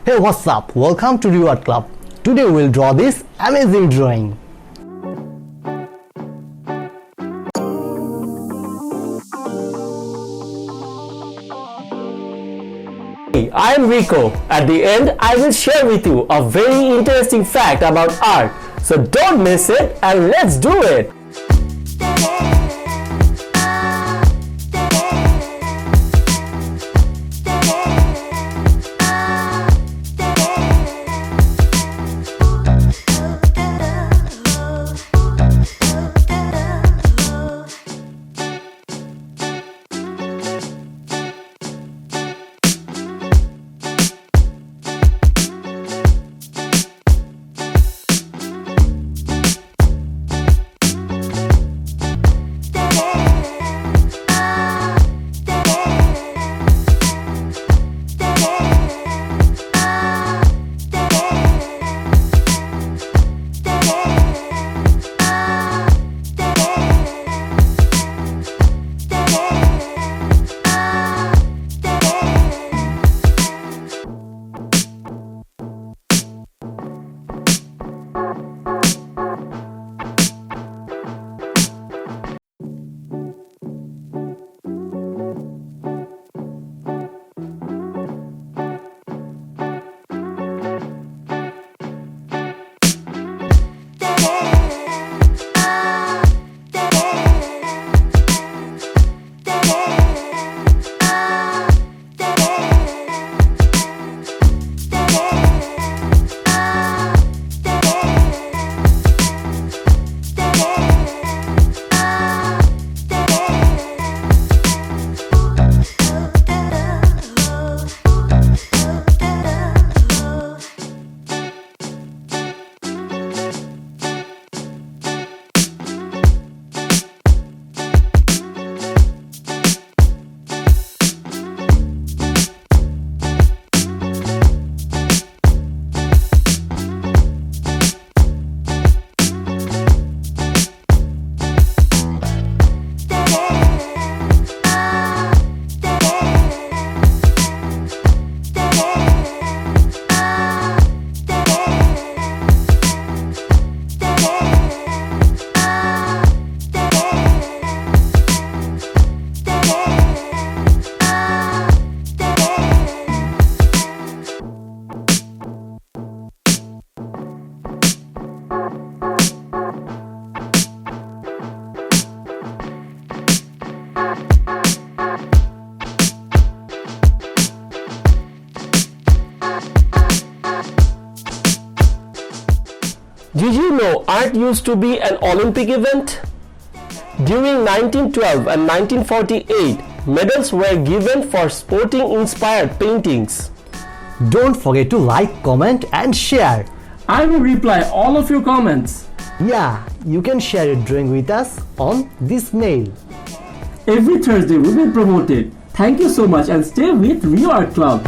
Hey, what's up? Welcome to Rio Art Club. Today we'll draw this amazing drawing. Hey, I am Rico. At the end, I will share with you a very interesting fact about art. So don't miss it and let's do it! Did you know art used to be an Olympic event? During 1912 and 1948, medals were given for sporting-inspired paintings. Don't forget to like, comment and share. I will reply all of your comments. Yeah, you can share your drawing with us on this mail. Every Thursday we will promote it. Thank you so much and stay with Rio Art Club.